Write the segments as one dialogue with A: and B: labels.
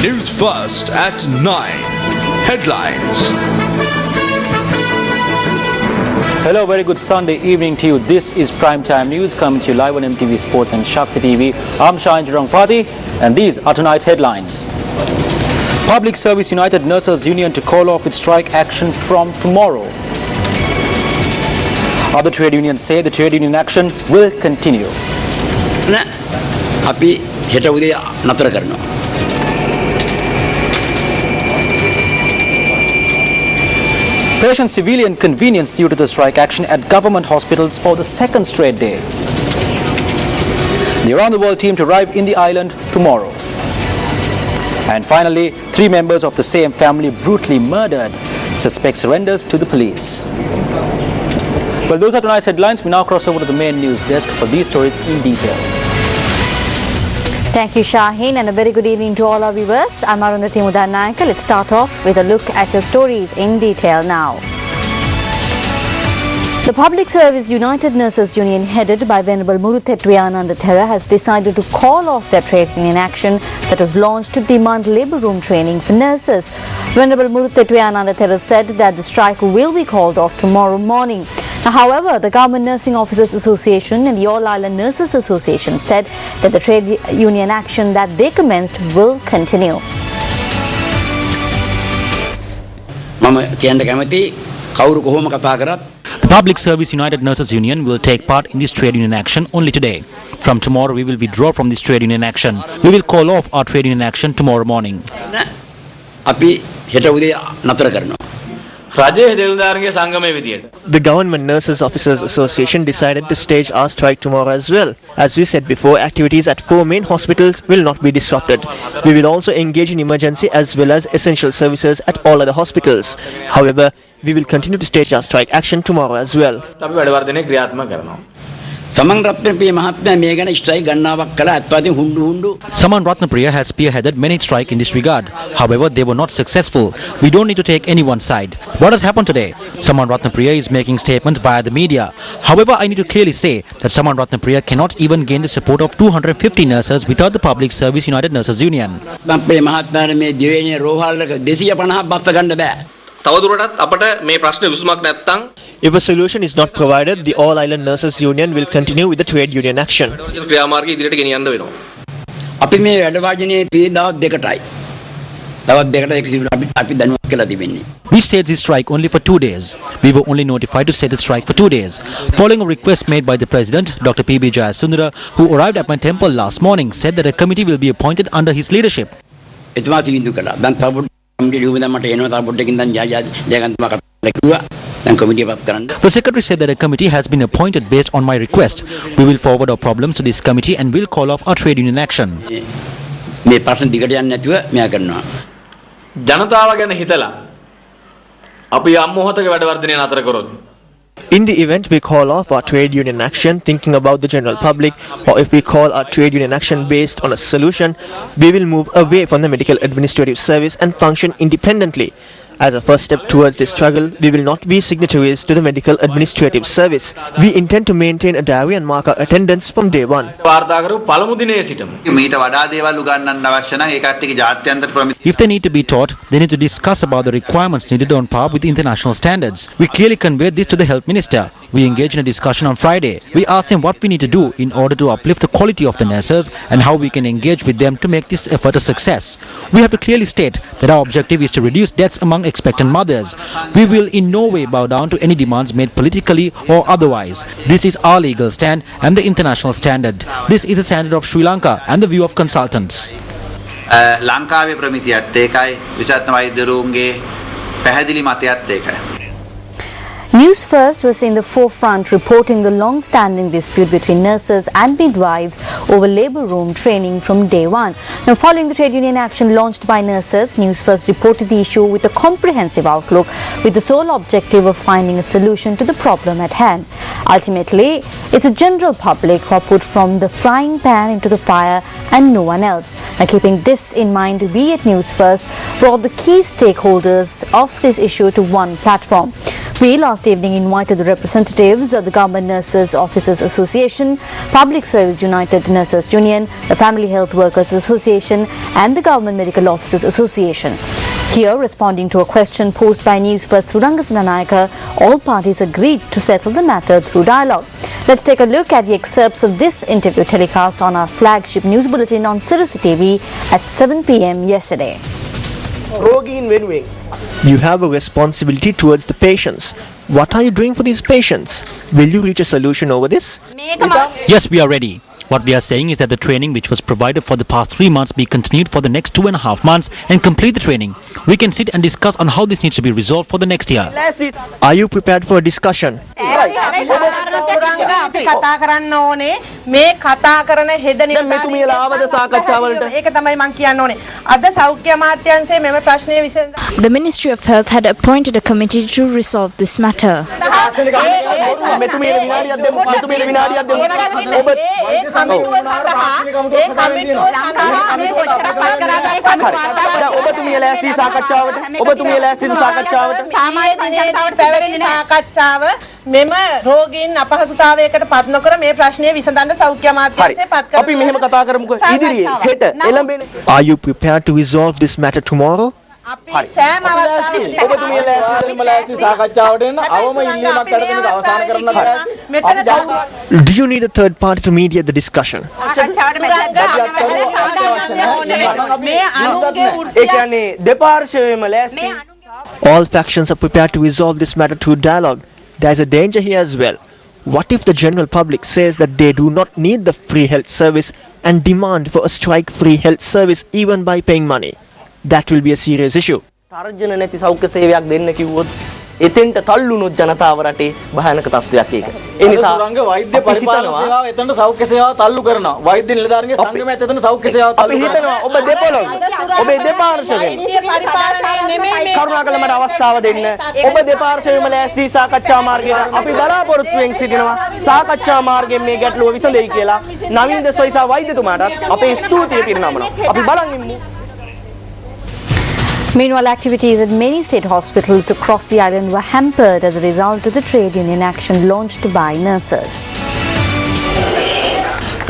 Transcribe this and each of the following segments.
A: Newsfirst at 9. Headlines.
B: Hello, very good Sunday evening to you. This is Primetime News coming to you live on MTV Sports and Shakti TV. I'm Shahin Jurongpati and these are tonight's headlines. Public Service United Nurses Union to call off its strike action from tomorrow. Other trade unions say the trade union action will continue.
C: අපි හෙට උදේ නතර කරනවා.
B: Patient civilian convenience due to the strike action at government hospitals for the second straight day. The around-the-world team to arrive in the island tomorrow. And finally, 3 members of the same family brutally murdered. Suspect surrenders to the police. Well, those are tonight's headlines. We now cross over to the main news desk for these stories in detail.
D: Thank you, Shaheen, and a very good evening to all our viewers. I'm Arundhati Mudanayaka. Let's start off with a look at your stories in detail now. The Public Service United Nurses Union, headed by Venerable Muruthettuyanandathera, has decided to call off their trade union action that was launched to demand labour room training for nurses. Venerable Muruthettuyanandathera said that the strike will be called off tomorrow morning. However, the Government Nursing Officers Association and the All Island Nurses Association said that the trade union action that they commenced will continue.
B: The Public Service United Nurses Union will take part in this trade union action only today. From tomorrow, we will withdraw from this trade union action. We will call off our trade union action tomorrow morning.
E: The Government Nurses Officers Association decided to stage our strike tomorrow as well. As we said before, activities at 4 main hospitals will not be disrupted. We will also engage in emergency as well as essential services at all other hospitals. However, we will continue to stage our strike action tomorrow as well.
C: Saman
B: Ratnapriya has spearheaded many strikes in this regard. However, they were not successful. We don't need to take anyone's side. What has happened today? Saman Ratnapriya is making statements via the media. However, I need to clearly say that Saman Ratnapriya cannot even gain the support of 250 nurses without the Public Service United Nurses Union.
E: If a solution is not provided, the All Island Nurses Union will continue with the trade union action.
B: We staged this strike only for 2 days. We were only notified to set the strike for 2 days. Following a request made by the President, Dr. P.B. Jayasundara, who arrived at my temple last morning, said that a committee will be appointed under his leadership. The Secretary said that a committee has been appointed based on my request. We will forward our problems to this committee and will call off our trade union action.
E: In the event we call off our trade union action thinking about the general public, or if we call our trade union action based on a solution, we will move away from the medical administrative service and function independently. As a first step towards this struggle, we will not be signatories to the medical administrative service. We intend to maintain a diary and mark our attendance from day one.
B: If they need to be taught, they need to discuss about the requirements needed on par with international standards. We clearly conveyed this to the Health Minister. We engaged in a discussion on Friday. We asked them what we need to do in order to uplift the quality of the nurses and how we can engage with them to make this effort a success. We have to clearly state that our objective is to reduce deaths among expectant mothers. We will in no way bow down to any demands made politically or otherwise. This is our legal stand and the international standard. This is the standard of Sri Lanka and the view of consultants.
F: ලංකාවේ ප්‍රමිතියත් ඒකයි විශේෂඥ වෛද්‍යවරුන්ගේ පැහැදිලි මතයත් ඒකයි.
D: Newsfirst was in the forefront reporting the long-standing dispute between nurses and midwives over labour room training from day one. Now, following the trade union action launched by nurses, Newsfirst reported the issue with a comprehensive outlook with the sole objective of finding a solution to the problem at hand. Ultimately, it's the general public who are put from the frying pan into the fire and no one else. Now, keeping this in mind, we at Newsfirst brought the key stakeholders of this issue to one platform. We last evening invited the representatives of the Government Nurses Officers Association, Public Service United Nurses Union, the Family Health Workers Association and the Government Medical Officers Association. Here, responding to a question posed by Newsfirst Surangasana Nayaka, all parties agreed to settle the matter through dialogue. Let's take a look at the excerpts of this interview telecast on our flagship news bulletin on Sirisi TV at 7 p.m. yesterday.
E: You have a responsibility towards the patients. What are you doing for these patients? Will you reach a solution over this?
B: Yes, we are ready. What we are saying is that the training which was provided for the past 3 months be continued for the next 2.5 months and complete the training. We can sit and discuss on how this needs to be resolved for the next year.
E: Are you prepared for a discussion?
G: The Ministry of Health had appointed a committee to resolve this matter.
H: මෙම රෝගීන් අපහසුතාවයකට පත් නොකර මේ ප්‍රශ්නය විසඳන්න සෞඛ්‍ය අමාත්‍යාංශය පත් කරනවා. අපි මෙහෙම කතා කරමුකෝ ඉදිරියේ හෙට එළඹෙන.
E: Are you prepared to resolve this matter tomorrow?
H: අපි සෑම අවස්ථාවකදී ඔබතුමිය ලෑස්ති සාකච්ඡාවට එන්න අවම ඉල්ලීමක් කරගෙන අවසන් කරන්න මෙතන
E: Do you need a third party to mediate the discussion?
H: මේ අනුන්ගේ වෘත්තිය කියන්නේ දෙපාර්ශ්වයේම ලෑස්ති.
E: All factions are prepared to resolve this matter through dialogue. There is a danger here as well. What if the general public says that they do not need the free health service and demand for a strike-free health service even by paying money? That will be a serious issue.
I: තර්ජන නැති සෞඛ්‍ය සේවයක් දෙන්න කිව්වොත් එතෙන්ට තල්ලුනොත් ජනතාව රටේ භයානක තත්ත්වයක් ඒක. ඒ නිසා
J: සුරංග වෛද්‍ය පරිපාලන සේවාව එතනට සෞඛ්‍ය සේවාව තල්ලු කරනවා. වෛද්‍ය නිලධාරීන්ගේ සංගමයත් එතන සෞඛ්‍ය සේවාව තල්ලු කරනවා.
I: අපි හිතනවා ඔබ දෙපොළොව ඔබේ දෙපාර්ශ්වයෙන්
H: පරිපාලනයේ නෙමෙයි මේ
I: කරුණාකර මට අවස්ථාව දෙන්න. ඔබ දෙපාර්ශ්වයෙන්ම ලෑස්ති සාකච්ඡා මාර්ගයට අපි බලාපොරොත්තුෙන් සිටිනවා. සාකච්ඡා මාර්ගයෙන් මේ ගැටලුව විසඳෙයි කියලා. නවීන සොයිසා වෛද්‍යතුමාටත් අපේ ස්තුතිය පිරිනමනවා. අපි බලන් ඉමු.
D: Meanwhile, activities at many state hospitals across the island were hampered as a result of the trade union action launched by nurses.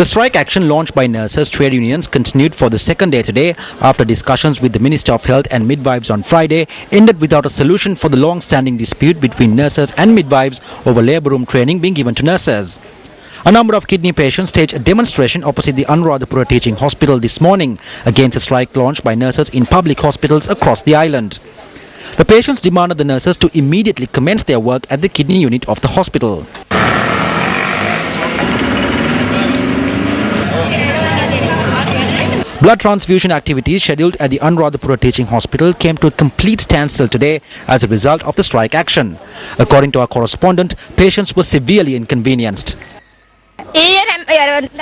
B: The strike action launched by nurses trade unions continued for the second day today after discussions with the Minister of Health and midwives on Friday ended without a solution for the long-standing dispute between nurses and midwives over labour room training being given to nurses. A number of kidney patients staged a demonstration opposite the Anuradhapura Teaching Hospital this morning against a strike launched by nurses in public hospitals across the island. The patients demanded the nurses to immediately commence their work at the kidney unit of the hospital. Blood transfusion activities scheduled at the Anuradhapura Teaching Hospital came to a complete standstill today as a result of the strike action. According to our correspondent, patients were severely inconvenienced.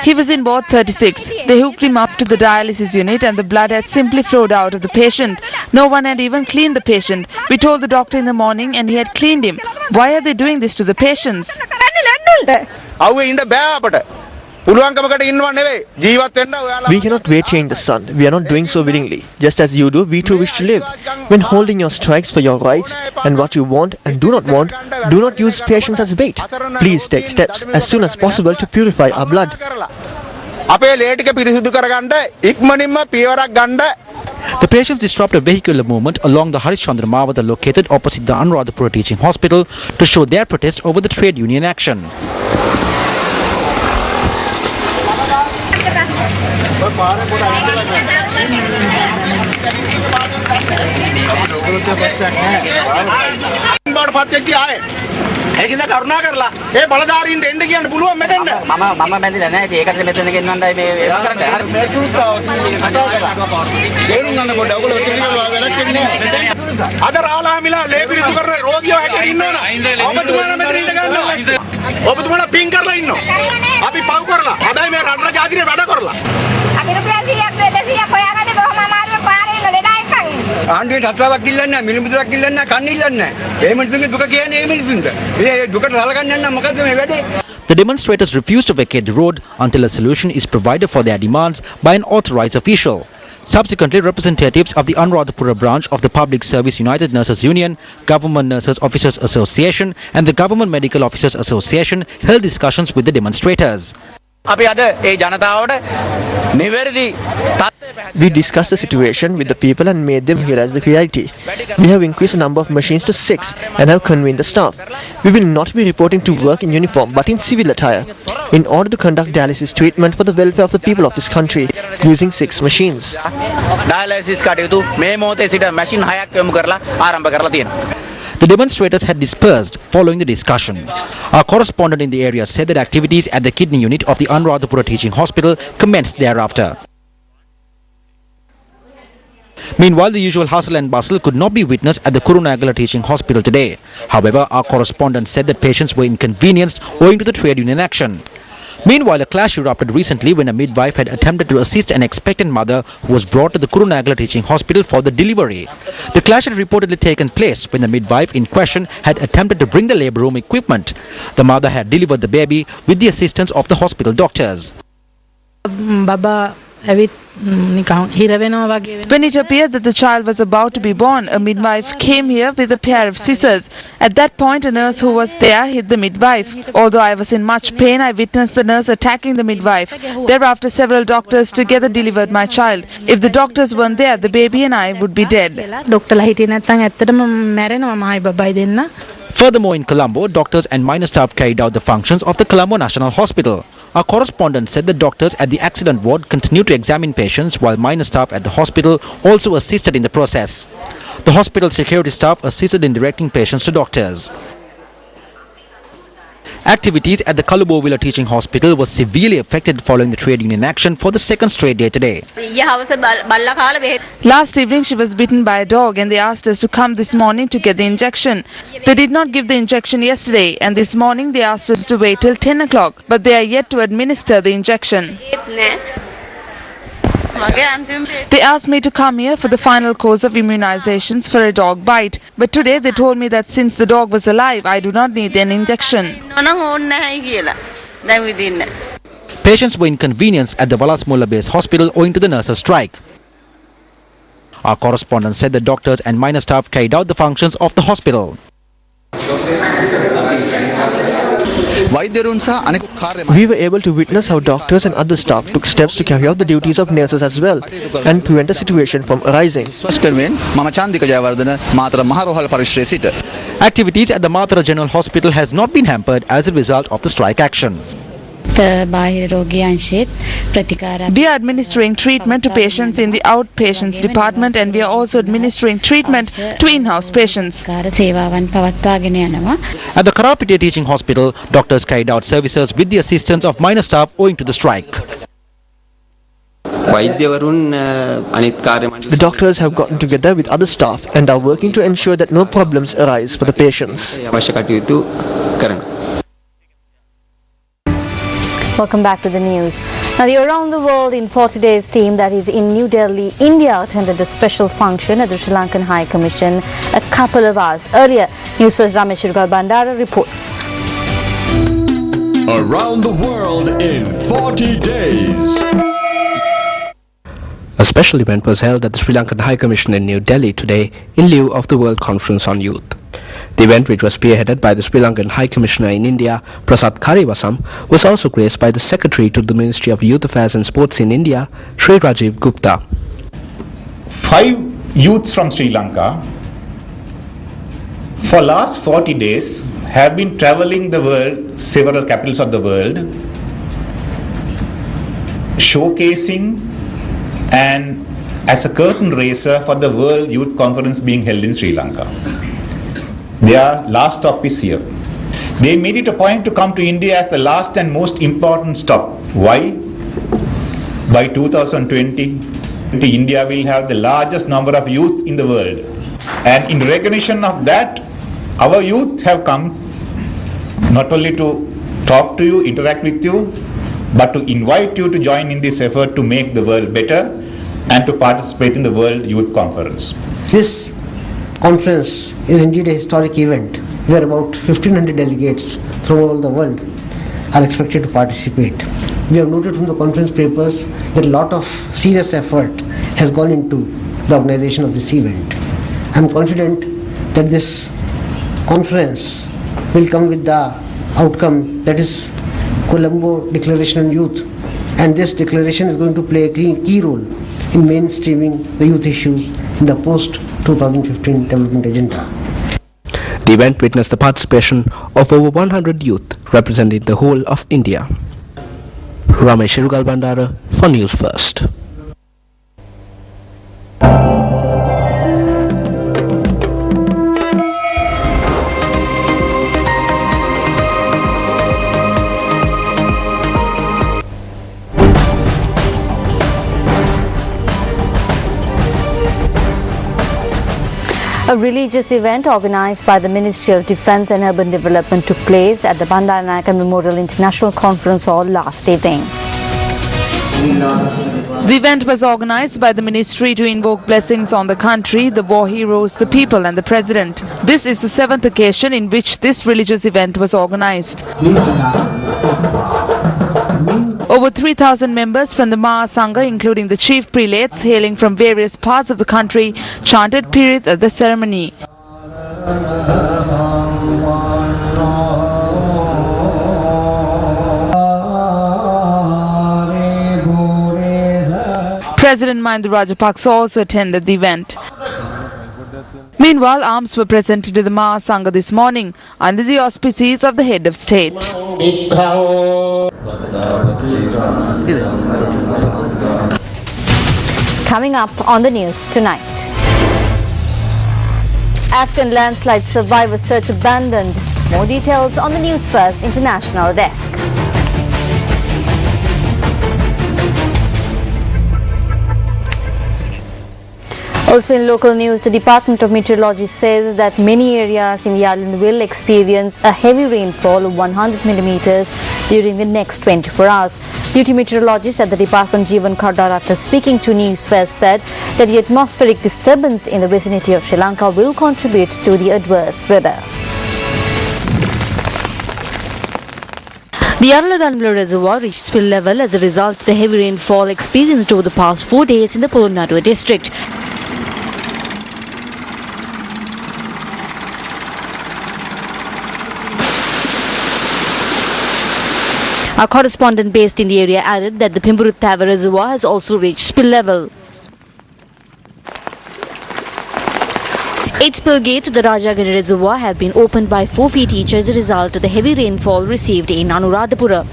K: He was in ward 36. They hooked him up to the dialysis unit and the blood had simply flowed out of the patient. No one had even cleaned the patient. We told the doctor in the morning and he had cleaned him. Why are they doing this to the patients?
E: We cannot wait change the sun. We are not doing so willingly. Just as you do, we too wish to live. When holding your strikes for your rights and what you want and do not use patients as bait. Please take steps as soon as possible to purify our blood.
B: The patients disrupted vehicular movement along the Harishchandra Mawada located opposite the Anuradhapura Teaching Hospital to show their protest over the trade union action.
C: ඒකින්ද කරුණා කරලා ඒ බලධාරීන්ට එන්න කියන්න පුළුවන් මෙතෙන්ට මම බැඳිලා නැහැ ඒකට මෙතන ගෙන්නන්නයි මේ ඒවා කරන්නේ හරි මේ තුරුත් අවශ්‍යයි කතා කරලා තේරුම් ගන්න පොඩ්ඩක් ඔයගොල්ලෝ ඔතන ඉන්නවා වෙලක් වෙන්නේ අද රාලාමිලා ලේබිරිතු කරන රෝගියෝ හැටියට ඉන්නවනේ ඔබතුමාලා මෙතන ඉඳ ගන්නවා ඔබතුමාලා පින් කරලා ඉන්නවා අපි පව් කරලා හැබැයි මේ රටර ජාතිනේ වැඩ කරලා අපි රුපියල් 100ක් 200ක් හොයාගන්න බොහොම අමාරුවෙන් පාරේ ඉන්න ලෙඩ එක්කන් ආණ්ඩුවේ හතරක් ඉල්ලන්නේ නැහැ මිලිමුදුරක් ඉල්ලන්නේ නැහැ කන්න ඉල්ලන්නේ නැහැ ඒ මිනිස්සුන්ගේ දුක කියන්නේ ඒ මිනිස්සුන්ට මේ දුකට රලගන්න යන්න මොකද්ද මේ වැඩේ
B: The demonstrators refused to vacate the road until a solution is provided for their demands by an authorized official. Subsequently, representatives of the Anuradhapura branch of the Public Service United Nurses Union, Government Nurses Officers Association and the Government Medical Officers Association held discussions with the demonstrators.
E: We discussed the situation with the people and made them realize the reality. We have increased the number of machines to 6 and have convened the staff. We will not be reporting to work in uniform but in civil attire in order to conduct dialysis treatment for the welfare of the people of this country using 6 machines.
B: The demonstrators had dispersed following the discussion. Our correspondent in the area said that activities at the kidney unit of the Anuradhapura Teaching Hospital commenced thereafter. Meanwhile, the usual hustle and bustle could not be witnessed at the Kurunagala Teaching Hospital today. However, our correspondent said that patients were inconvenienced owing to the trade union action. Meanwhile, a clash erupted recently when a midwife had attempted to assist an expectant mother who was brought to the Kurunagala Teaching Hospital for the delivery. The clash had reportedly taken place when the midwife in question had attempted to bring the labour room equipment. The mother had delivered the baby with the assistance of the hospital doctors.
K: When it appeared that the child was about to be born, a midwife came here with a pair of scissors. At that point, a nurse who was there hit the midwife. Although I was in much pain, I witnessed the nurse attacking the midwife. Thereafter, several doctors together delivered my child. If the doctors weren't there, the baby and I would be dead. Furthermore, in Colombo, doctors and minor staff carried out the functions of the Colombo National Hospital. Our correspondent said the doctors at the accident ward continued to examine patients while minor staff at the hospital also assisted in the process. The hospital security staff assisted in directing patients to doctors. Activities at the Kalubovila Teaching Hospital was severely affected following the trade union action for the second straight day today. Last evening she was bitten by a dog and they asked us to come this morning to get the injection. They did not give the injection yesterday and this morning they asked us to wait till 10 o'clock, but they are yet to administer the injection. They asked me to come here for the final course of immunizations for a dog bite, but today they told me that since the dog was alive, I do not need an injection. Patients were inconvenienced at the Valasmola Base Hospital owing to the nurses' strike. Our correspondent said the doctors and minor staff carried out the functions of the hospital.
E: We were able to witness how doctors and other staff took steps to carry out the duties of nurses as well and prevent a situation from arising.
B: Activities at the Mathura General Hospital has not been hampered as a result of the strike action. We are administering treatment to patients in the outpatients department and we are also administering treatment to in-house patients. At the Karapitiya Teaching Hospital, doctors carried out services with the assistance of minor staff owing to the strike.
E: The doctors have gotten together with other staff and are working to ensure that no problems arise for the patients.
D: Welcome back to the news. Now, the Around the World in 40 Days team that is in New Delhi, India, attended a special function at the Sri Lankan High Commission a couple of hours earlier. Newsfirst Ramesh Bandara reports.
A: Around the World in 40 Days.
L: A special event was held at the Sri Lankan High Commission in New Delhi today in lieu of the World Conference on Youth. The event, which was spearheaded by the Sri Lankan High Commissioner in India, Prasad Karivasam, was also graced by the Secretary to the Ministry of Youth Affairs and Sports in India, Sri Rajiv Gupta.
M: 5 youths from Sri Lanka for last 40 days have been traveling the world, several capitals of the world, showcasing and as a curtain raiser for the World Youth Conference being held in Sri Lanka. Their last stop is here. They made it a point to come to India as the last and most important stop. Why? By 2020, India will have the largest number of youth in the world. And in recognition of that, our youth have come not only to talk to you, interact with you, but to invite you to join in this effort to make the world better and to participate in the World Youth Conference.
N: This conference is indeed a historic event where about 1,500 delegates from all the world are expected to participate. We have noted from the conference papers that a lot of serious effort has gone into the organization of this event. I am confident that this conference will come with the outcome that is Colombo Declaration on Youth, and this declaration is going to play a key role in mainstreaming the youth issues in the post-2015 development agenda.
L: The event witnessed the participation of over 100 youth representing the whole of India. Ramesh Irugal Bandara for Newsfirst.
D: A religious event organized by the Ministry of Defence and Urban Development took place at the Bandaranaike Memorial International Conference Hall last evening.
K: The event was organized by the ministry to invoke blessings on the country, the war heroes, the people and the president. This is the 7th occasion in which this religious event was organized. Over 3,000 members from the Mahasangha, including the chief prelates hailing from various parts of the country, chanted Pirit at the ceremony. President Mahinda Rajapaksa also attended the event. Meanwhile, arms were presented to the Mahasangha this morning under the auspices of the head of state.
D: Coming up on the news tonight. Afghan landslide survivor search abandoned. More details on the Newsfirst International Desk. Also in local news, the Department of Meteorology says that many areas in the island will experience a heavy rainfall of 100 millimeters during the next 24 hours. Duty meteorologist at the department, Jeevan Kardaratha, speaking to Newsfirst, said that the atmospheric disturbance in the vicinity of Sri Lanka will contribute to the adverse weather. The Aralaganmula Reservoir reached spill level as a result of the heavy rainfall experienced over the past 4 days in the Polonnaruwa district. Our correspondent based in the area added that the Pimburuttava Reservoir has also reached spill level. 8 spill gates of the Rajagiri Reservoir have been opened by 4 feet each as a result of the heavy rainfall received in Anuradhapura.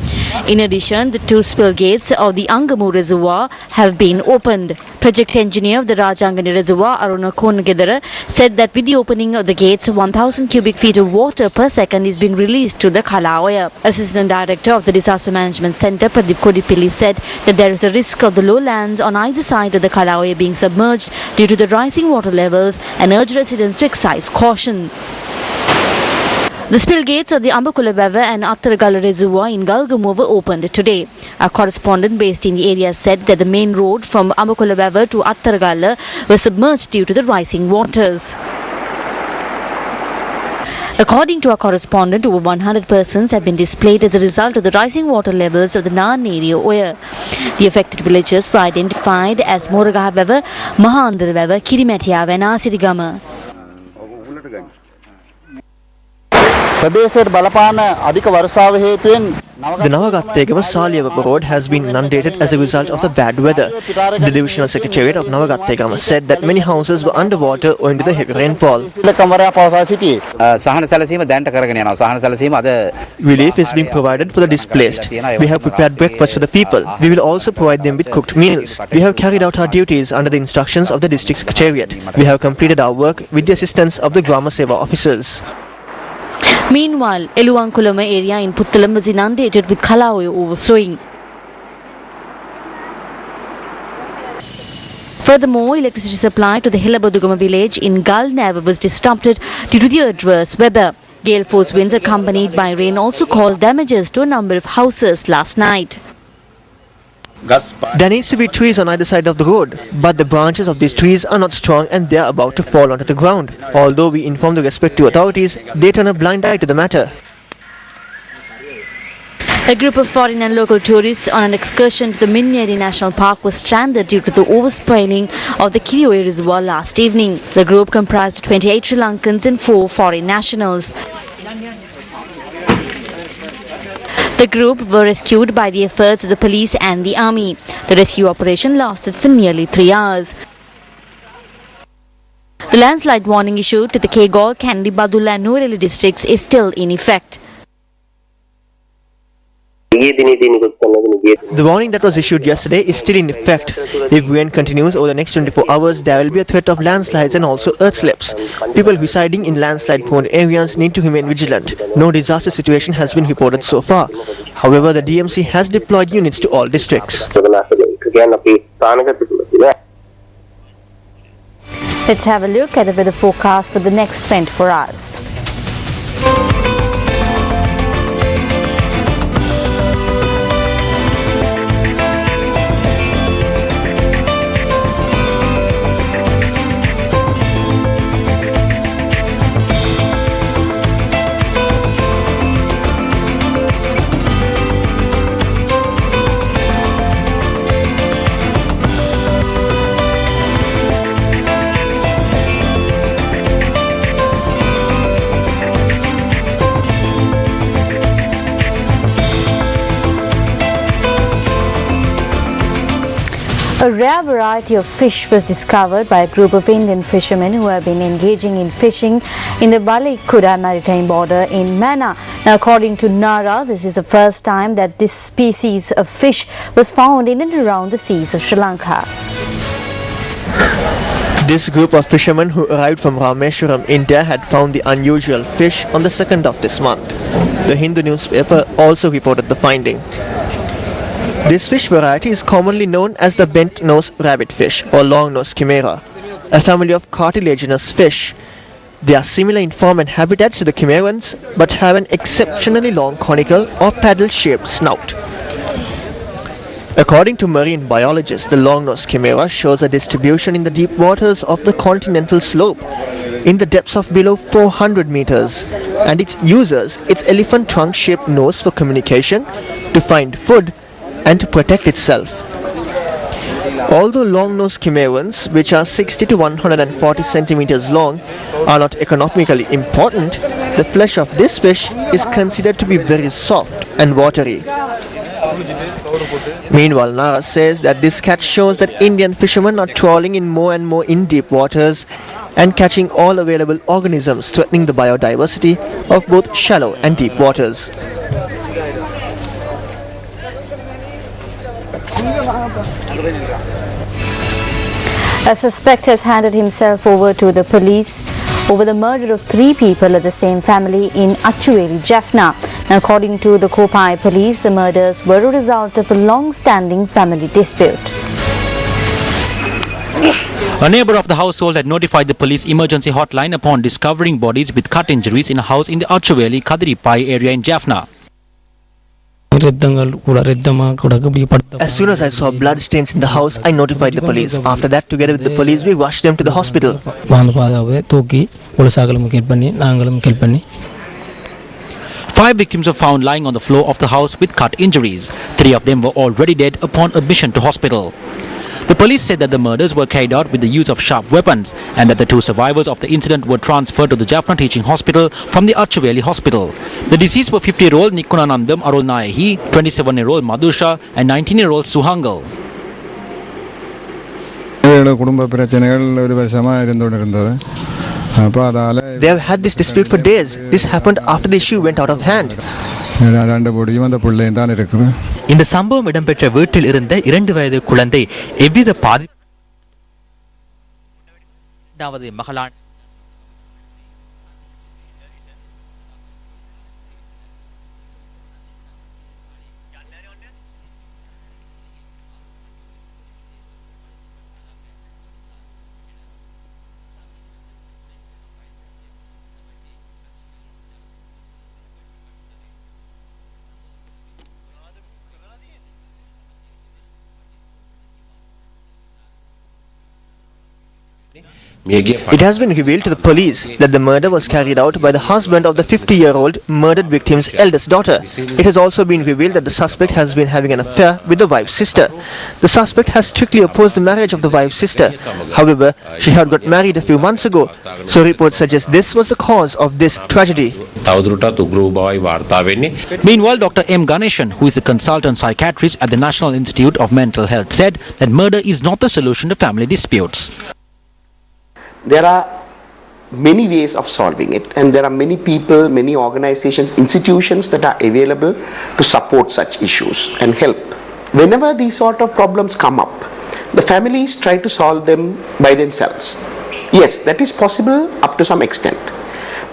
D: In addition, the 2 spill gates of the Angamu Reservoir have been opened. Project engineer of the Rajangani Reservoir, Aruna Konagedara, said that with the opening of the gates, 1,000 cubic feet of water per second is being released to the Kalaoya. Assistant Director of the Disaster Management Centre, Pradeep Kodipilli, said that there is a risk of the lowlands on either side of the Kalaoya being submerged due to the rising water levels and urged residents to exercise caution. The spill gates of the Ambakulabava and Attargala Reservoir in Galgamu were opened today. Our correspondent based in the area said that the main road from Ambakulabava to Attargala was submerged due to the rising waters. According to our correspondent, over 100 persons have been displaced as a result of the rising water levels of the Naneri Oya. The affected villages were identified as Moragahavawa, Mahandaravawa, Kirimatiava and Asirigama.
E: The Navagattegama Salyavaka road has been inundated as a result of the bad weather. The Divisional Secretariat of Navagattegama said that many houses were underwater owing to the heavy rainfall. Relief is being provided for the displaced. We have prepared breakfast for the people. We will also provide them with cooked meals. We have carried out our duties under the instructions of the District Secretariat. We have completed our work with the assistance of the Grama Seva officers.
D: Meanwhile, Eluwankulama area in Puttalam was inundated with Kalaoya overflowing. Furthermore, electricity supply to the Helabadugama village in Galnava was disrupted due to the adverse weather. Gale force winds accompanied by rain also caused damages to a number of houses last night.
E: There needs to be trees on either side of the road, but the branches of these trees are not strong and they are about to fall onto the ground. Although we inform the respective authorities, they turn a blind eye to the matter.
D: A group of foreign and local tourists on an excursion to the Minneri National Park was stranded due to the overspoiling of the Kiroi Reservoir last evening. The group comprised 28 Sri Lankans and 4 foreign nationals. The group were rescued by the efforts of the police and the army. The rescue operation lasted for nearly 3 hours. The landslide warning issued to the Kegol, Kandy, Badulla and Nuwara Eliya districts is still in effect.
E: The warning that was issued yesterday is still in effect. If rain continues over the next 24 hours, there will be a threat of landslides and also earth slips. People residing in landslide-prone areas need to remain vigilant. No disaster situation has been reported so far. However, the DMC has deployed units to all districts.
D: Let's have a look at the weather forecast for the next 24 hours. A rare variety of fish was discovered by a group of Indian fishermen who have been engaging in fishing in the Balikuda maritime border in Mannar. Now, according to NARA, this is the first time that this species of fish was found in and around the seas of Sri Lanka.
E: This group of fishermen who arrived from Rameshwaram, India had found the unusual fish on the 2nd of this month. The Hindu newspaper also reported the finding. This fish variety is commonly known as the bent-nose rabbitfish or long-nose chimera, a family of cartilaginous fish. They are similar in form and habitats to the chimerans, but have an exceptionally long conical or paddle-shaped snout. According to marine biologists, the long-nose chimera shows a distribution in the deep waters of the continental slope in the depths of below 400 meters, and it uses its elephant trunk-shaped nose for communication, to find food, and to protect itself. Although long-nosed chimerans, which are 60 to 140 centimeters long, are not economically important, the flesh of this fish is considered to be very soft and watery. Meanwhile, Nara says that this catch shows that Indian fishermen are trawling in more and more in-deep waters and catching all available organisms threatening the biodiversity of both shallow and deep waters.
D: A suspect has handed himself over to the police over the murder of 3 people of the same family in Achueli, Jaffna. According to the Kopai police, the murders were a result of a long-standing family dispute.
B: A neighbor of the household had notified the police emergency hotline upon discovering bodies with cut injuries in a house in the Achueli Kadiripai area in Jaffna.
E: As soon as I saw blood stains in the house, I notified the police. After that, together with the police, we rushed them to the hospital.
B: 5 victims were found lying on the floor of the house with cut injuries. 3 of them were already dead upon admission to hospital. The police said that the murders were carried out with the use of sharp weapons and that the 2 survivors of the incident were transferred to the Jaffna Teaching Hospital from the Achueli Hospital. The deceased were 50-year-old Nikunanandam Arulnayahi, 27-year-old Madhusha and 19-year-old Suhangal.
E: They have had this dispute for days. This happened after the issue went out of hand.
O: இந்த சம்பவம் இடம்பெற்ற வீட்டில் இருந்த 2 வயது குழந்தை எவ்வித பாதிப்பு மகளான
E: It has been revealed to the police that the murder was carried out by the husband of the 50-year-old murdered victim's eldest daughter. It has also been revealed that the suspect has been having an affair with the wife's sister. The suspect has strictly opposed the marriage of the wife's sister. However, she had got married a few months ago, so reports suggest this was the cause of this tragedy.
B: Meanwhile, Dr. M. Ganeshan, who is a consultant psychiatrist at the National Institute of Mental Health, said that murder is not the solution to family disputes.
P: There are many ways of solving it, and there are many people, many organizations, institutions that are available to support such issues and help. Whenever these sort of problems come up, the families try to solve them by themselves. Yes, that is possible up to some extent.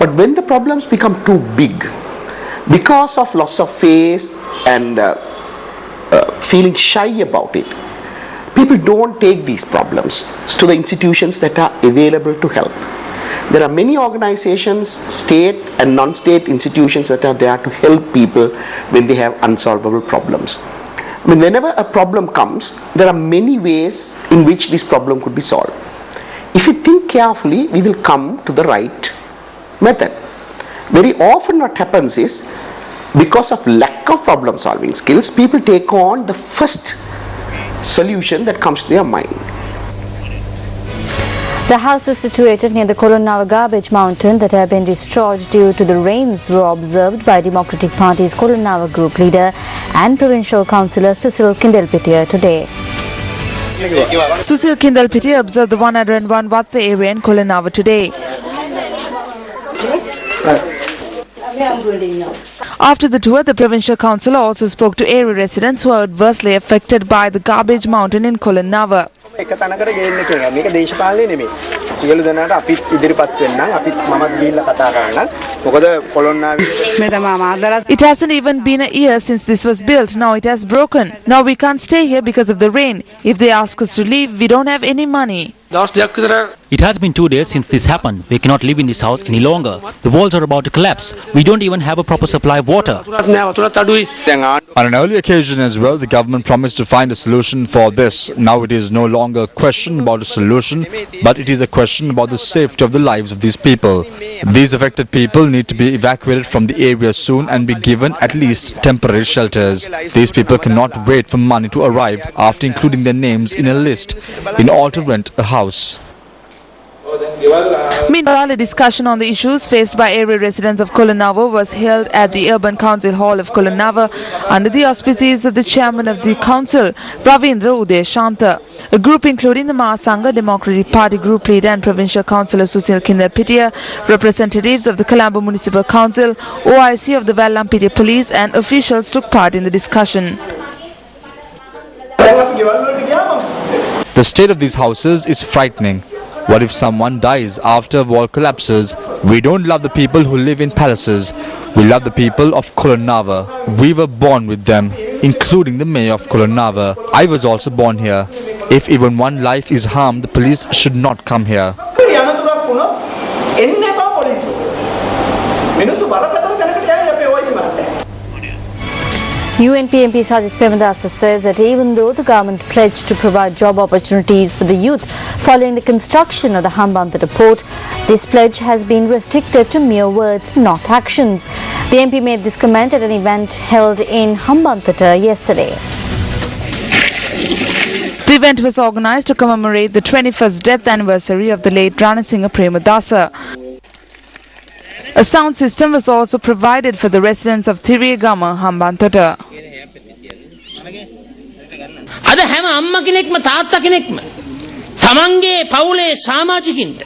P: But when the problems become too big, because of loss of faith and feeling shy about it, people don't take these problems to the institutions that are available to help. There are many organizations, state and non-state institutions that are there to help people when they have unsolvable problems. I mean, whenever a problem comes, there are many ways in which this problem could be solved. If we think carefully, we will come to the right method. Very often what happens is, because of lack of problem solving skills, people take on the first solution that comes to their mind.
D: The houses situated near the Kolonnawa garbage mountain that have been destroyed due to the rains were observed by Democratic Party's Kolonnawa group leader and provincial councillor Susil Kindelpitiya today.
K: Susil Kindelpitiya observed the 101 Watta area in Kolonnawa today. After the tour, the provincial councillor also spoke to area residents who are adversely affected by the garbage mountain in Kolonnawa. It hasn't even been a year since this was built. Now it has broken. Now we can't stay here because of the rain. If they ask us to leave, we don't have any money.
B: It has been 2 days since this happened. We cannot live in this house any longer. The walls are about to collapse. We don't even have a proper supply of water.
A: On an early occasion as well, the government promised to find a solution for this. Now it is no longer a question about a solution, but it is a question about the safety of the lives of these people. These affected people need to be evacuated from the area soon and be given at least temporary shelters. These people cannot wait for money to arrive after including their names in a list in order to rent a house.
K: Meanwhile, a discussion on the issues faced by area residents of Kolonnawa was held at the Urban Council Hall of Kolonnawa under the auspices of the chairman of the council, Ravindra Uday Shanta. A group including the Mahasangha Democratic Party group leader and provincial councillor Susil Kindelpitiya, representatives of the Colombo Municipal Council, OIC of the Vallampitiya Police and officials took part in the discussion.
A: The state of these houses is frightening. What if someone dies after a wall collapses? We don't love the people who live in palaces. We love the people of Kolonnawa. We were born with them, including the mayor of Kolonnawa. I was also born here. If even one life is harmed, the police should not come here.
D: UNP MP Sajid Premadasa says that even though the government pledged to provide job opportunities for the youth following the construction of the Hambantota port, this pledge has been restricted to mere words, not actions. The MP made this comment at an event held in Hambantota yesterday.
K: The event was organised to commemorate the 21st death anniversary of the late Ranasinghe Premadasa. A sound system was also provided for the residents of Thiriyagama, Hambantota.
Q: අද හැම අම්මා කෙනෙක්ම තාත්තා කෙනෙක්ම තමන්ගේ පවුලේ සමාජිකින්ට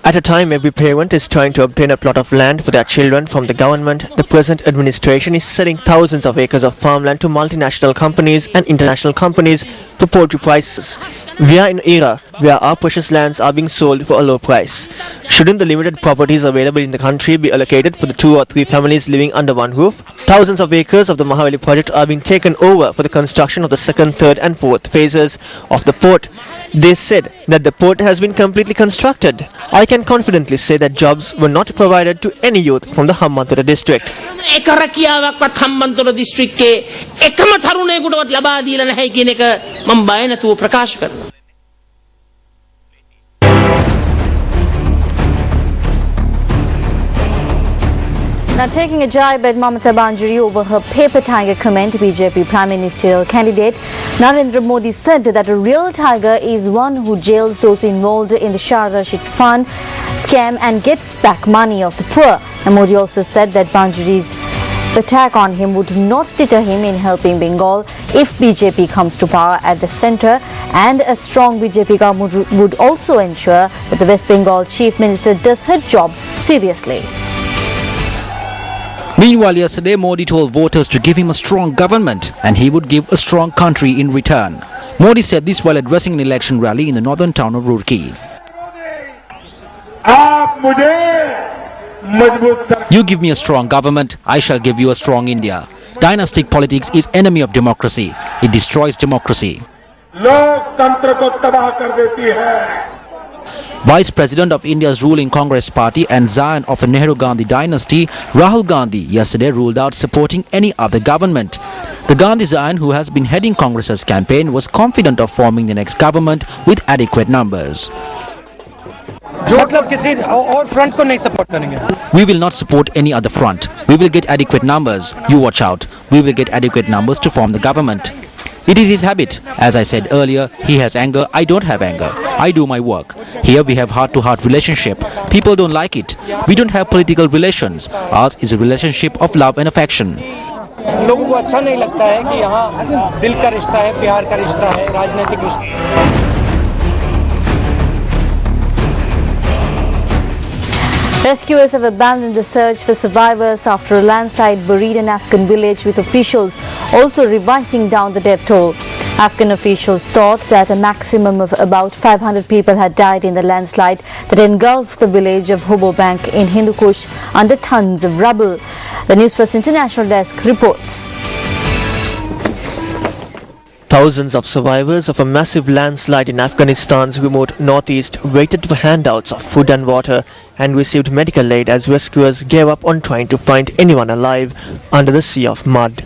E: At a time every parent is trying to obtain a plot of land for their children from the government, the present administration is selling thousands of acres of farmland to multinational companies and international companies for paltry prices. We are in an era where our precious lands are being sold for a low price. Shouldn't the limited properties available in the country be allocated for the 2 or 3 families living under one roof? Thousands of acres of the Mahaveli project are being taken over for the construction of the 2nd, 3rd and 4th phases of the port. They said that the port has been completely constructed. I can confidently say that jobs were not provided to any youth from the Hambantota district.
Q: එක රැකියාවක්වත් හම්බන්තොට දිස්ත්‍රික්කේ එකම තරුණයෙකුටවත් ලබා දීලා නැහැ කියන එක මම බය නැතුව ප්‍රකාශ කරනවා.
D: Now taking a jibe at Mamata Banjari over her paper tiger comment, BJP Prime Ministerial candidate Narendra Modi said that a real tiger is one who jails those involved in the Sharda Chit Fund scam and gets back money of the poor. And Modi also said that Banjari's attack on him would not deter him in helping Bengal if BJP comes to power at the centre, and a strong BJP government would also ensure that the West Bengal Chief Minister does her job seriously.
B: Meanwhile, yesterday Modi told voters to give him a strong government and he would give a strong country in return. Modi said this while addressing an election rally in the northern town of Roorkee. You give me a strong government, I shall give you a strong India. Dynastic politics is enemy of democracy. It destroys democracy. Vice President of India's ruling Congress party and scion of the Nehru-Gandhi dynasty, Rahul Gandhi, yesterday ruled out supporting any other government. The Gandhi scion, who has been heading Congress's campaign, was confident of forming the next government with adequate numbers. We will not support any other front. We will get adequate numbers. You watch out. We will get adequate numbers to form the government. It is his habit. As I said earlier, he has anger, I don't have anger. I do my work. Here we have heart-to-heart relationship. People don't like it. We don't have political relations. Ours is a relationship of love and affection.
R: लोगों को अच्छा नहीं लगता है कि यहाँ दिल का रिश्ता है, प्यार का रिश्ता है, राजनीतिक रिश्ता।
D: Rescuers have abandoned the search for survivors after a landslide buried an Afghan village, with officials also revising down the death toll. Afghan officials thought that a maximum of about 500 people had died in the landslide that engulfed the village of Hobo Bank in Hindu Kush under tons of rubble. The Newsfirst International Desk reports.
E: Thousands of survivors of a massive landslide in Afghanistan's remote northeast waited for handouts of food and water and received medical aid as rescuers gave up on trying to find anyone alive under the sea of mud.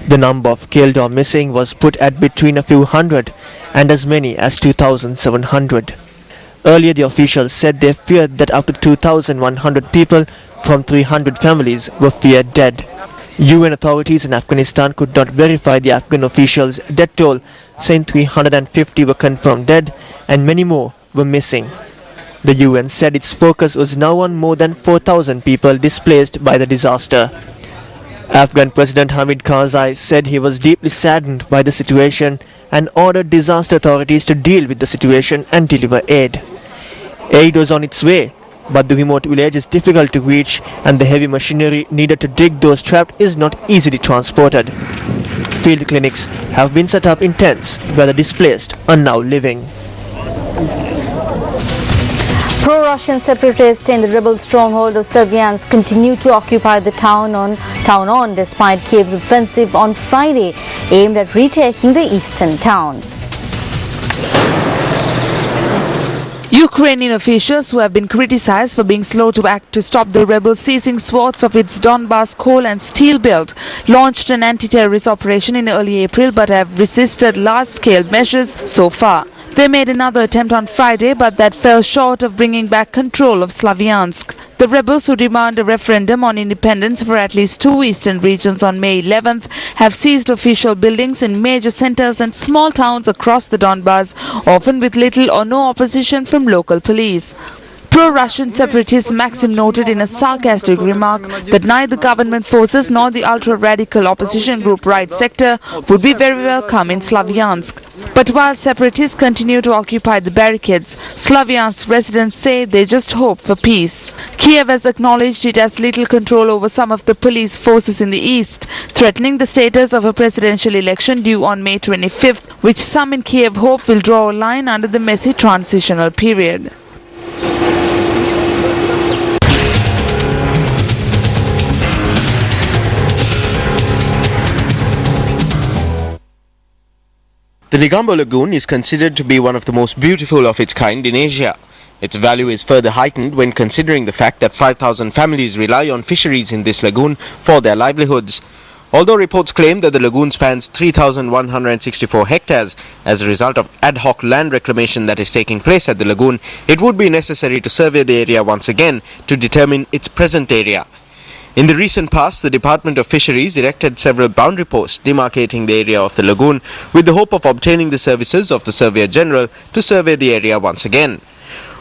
E: The number of killed or missing was put at between a few hundred and as many as 2,700. Earlier, the officials said they feared that up to 2,100 people from 300 families were feared dead. UN authorities in Afghanistan could not verify the Afghan officials' death toll, saying 350 were confirmed dead and many more were missing. The UN said its focus was now on more than 4,000 people displaced by the disaster. Afghan President Hamid Karzai said he was deeply saddened by the situation and ordered disaster authorities to deal with the situation and deliver aid. Aid was on its way, but the remote village is difficult to reach and the heavy machinery needed to dig those trapped is not easily transported. Field clinics have been set up in tents where the displaced are now living.
D: Pro-Russian separatists in the rebel stronghold of Slavyansk continue to occupy the town despite Kiev's offensive on Friday aimed at retaking the eastern town.
K: Ukrainian officials, who have been criticized for being slow to act to stop the rebels seizing swaths of its Donbas coal and steel belt, launched an anti-terrorist operation in early April but have resisted large-scale measures so far. They made another attempt on Friday, but that fell short of bringing back control of Slavyansk. The rebels, who demand a referendum on independence for at least two eastern regions on May 11th, have seized official buildings in major centers and small towns across the Donbas, often with little or no opposition from local police. Pro-Russian separatist Maxim noted in a sarcastic remark that neither government forces nor the ultra-radical opposition group Right Sector would be very welcome in Slavyansk. But while separatists continue to occupy the barricades, Slavyansk residents say they just hope for peace. Kiev has acknowledged it has little control over some of the police forces in the east, threatening the status of a presidential election due on May 25th, which some in Kiev hope will draw a line under the messy transitional period.
S: The Negombo Lagoon is considered to be one of the most beautiful of its kind in Asia. Its value is further heightened when considering the fact that 5,000 families rely on fisheries in this lagoon for their livelihoods. Although reports claim that the lagoon spans 3,164 hectares as a result of ad hoc land reclamation that is taking place at the lagoon, it would be necessary to survey the area once again to determine its present area. In the recent past, the Department of Fisheries erected several boundary posts demarcating the area of the lagoon with the hope of obtaining the services of the Surveyor General to survey the area once again.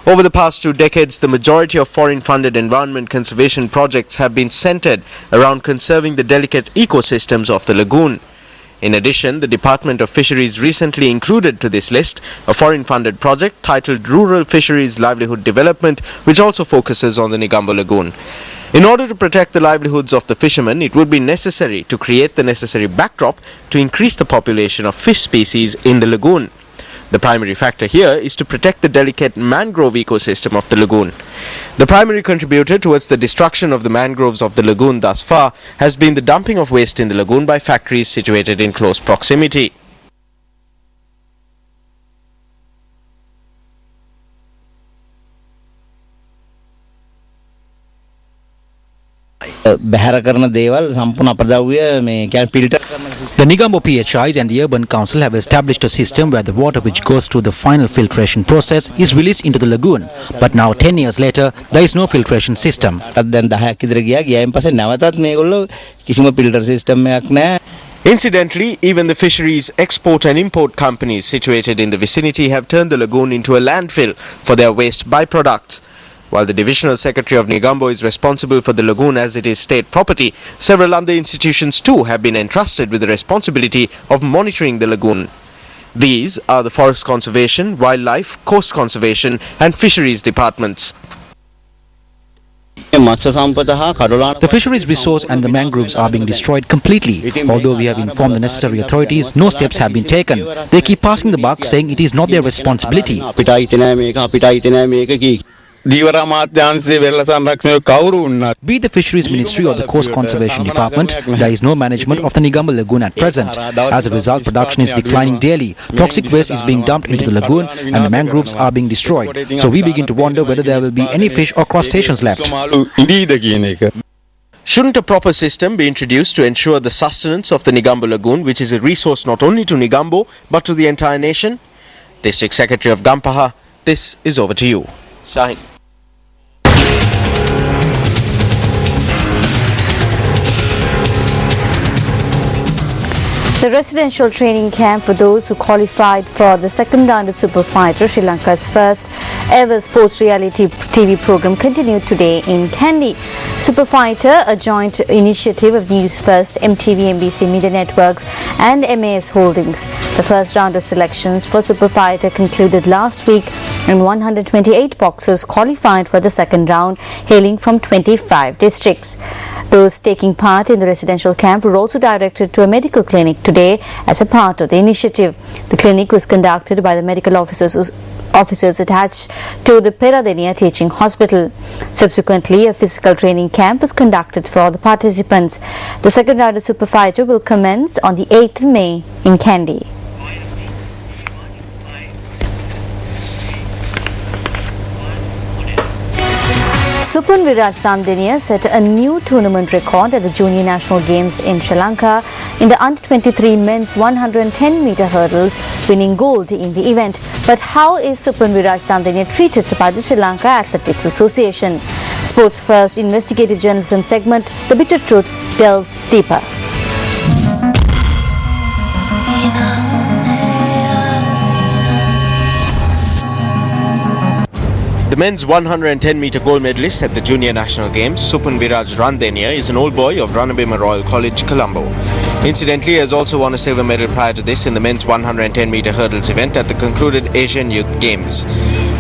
S: Over the past 2 decades, the majority of foreign-funded environment conservation projects have been centered around conserving the delicate ecosystems of the lagoon. In addition, the Department of Fisheries recently included to this list a foreign-funded project titled Rural Fisheries Livelihood Development, which also focuses on the Negombo Lagoon. In order to protect the livelihoods of the fishermen, it would be necessary to create the necessary backdrop to increase the population of fish species in the lagoon. The primary factor here is to protect the delicate mangrove ecosystem of the lagoon. The primary contributor towards the destruction of the mangroves of the lagoon thus far has been the dumping of waste in the lagoon by factories situated in close proximity.
B: The Negombo PHIs and the Urban Council have established a system where the water which goes through the final filtration process is released into the lagoon. But now 10 years later, there is no filtration system.
S: Incidentally, even the fisheries export and import companies situated in the vicinity have turned the lagoon into a landfill for their waste byproducts. While the Divisional Secretary of Negombo is responsible for the lagoon as it is state property, several other institutions too have been entrusted with the responsibility of monitoring the lagoon. These are the Forest Conservation, Wildlife, Coast Conservation and Fisheries departments.
B: The fisheries resource and the mangroves are being destroyed completely. Although we have informed the necessary authorities, no steps have been taken. They keep passing the buck, saying it is not their responsibility. Be the Fisheries Ministry or the Coast Conservation Department, there is no management of the Negombo Lagoon at present. As a result, production is declining daily. Toxic waste is being dumped into the lagoon and the mangroves are being destroyed. So we begin to wonder whether there will be any fish or crustaceans left.
S: Shouldn't a proper system be introduced to ensure the sustenance of the Negombo Lagoon, which is a resource not only to Negombo but to the entire nation? District Secretary of Gampaha, this is over to you. Shahin.
D: The residential training camp for those who qualified for the second round of Super Fighter, Sri Lanka's first ever sports reality TV program, continued today in Kandy. Super Fighter, a joint initiative of Newsfirst, MTV, NBC Media Networks and MAS Holdings. The first round of selections for Super Fighter concluded last week and 128 boxers qualified for the second round, hailing from 25 districts. Those taking part in the residential camp were also directed to a medical clinic today as a part of the initiative. The clinic was conducted by the medical officers attached to the Peradeniya Teaching Hospital. Subsequently, a physical training camp was conducted for the participants. The second round of Super Fighter will commence on the 8th May in Kandy. Supun Viraj Samdeniya set a new tournament record at the Junior National Games in Sri Lanka in the Under-23 men's 110-meter hurdles, winning gold in the event. But how is Supun Viraj Samdeniya treated by the Sri Lanka Athletics Association? Sports First investigative journalism segment, The Bitter Truth, delves deeper.
S: The men's 110-meter gold medalist at the Junior National Games, Supun Viraj Randeniya, is an old boy of Ranabima Royal College, Colombo. Incidentally, he has also won a silver medal prior to this in the men's 110-meter hurdles event at the concluded Asian Youth Games.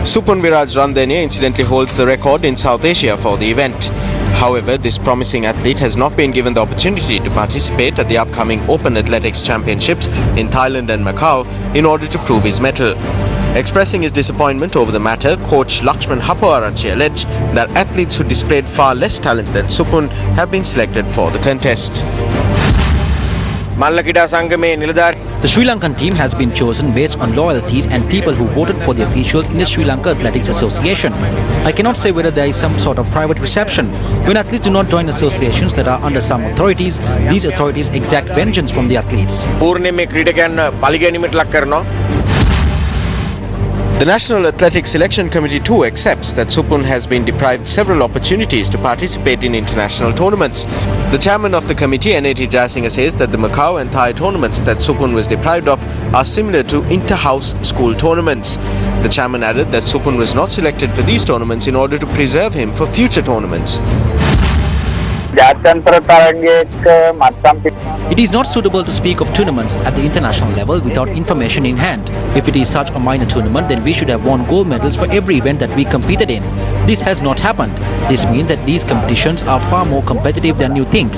S: Supun Viraj Randeniya incidentally holds the record in South Asia for the event. However, this promising athlete has not been given the opportunity to participate at the upcoming Open Athletics Championships in Thailand and Macau in order to prove his mettle. Expressing his disappointment over the matter, coach Lakshman Hapoarachi alleged that athletes who displayed far less talent than Supun have been selected for the contest.
B: The Sri Lankan team has been chosen based on loyalties and people who voted for the officials in the Sri Lanka Athletics Association. I cannot say whether there is some sort of private reception. When athletes do not join associations that are under some authorities, these authorities exact vengeance from the athletes.
S: The National Athletic Selection Committee too accepts that Supun has been deprived several opportunities to participate in international tournaments. The chairman of the committee, NAT Jayasinghe, says that the Macau and Thai tournaments that Supun was deprived of are similar to inter-house school tournaments. The chairman added that Supun was not selected for these tournaments in order to preserve him for future tournaments.
B: It is not suitable to speak of tournaments at the international level without information in hand. If it is such a minor tournament, then we should have won gold medals for every event that we competed in. This has not happened. This means that these competitions are far more competitive than you think.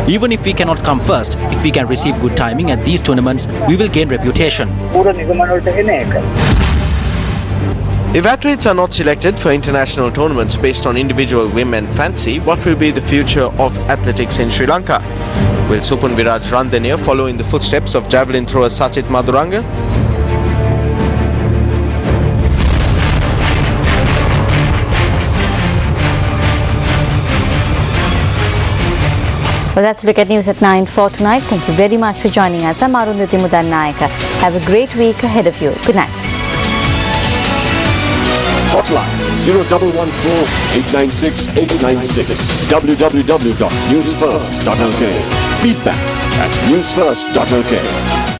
B: Even if we cannot come first, if we can receive good timing at these tournaments, we will gain reputation.
S: If athletes are not selected for international tournaments based on individual whim and fancy, what will be the future of athletics in Sri Lanka? Will Supun Viraj Randhaniya follow in the footsteps of javelin thrower Sachit Maduranga?
D: Well, that's a look at news at 9 for tonight. Thank you very much for joining us. I'm Arundhati Mudanayaka. Have a great week ahead of you. Good night.
T: Hotline 0114-896-896 www.newsfirst.lk. Feedback at newsfirst.lk.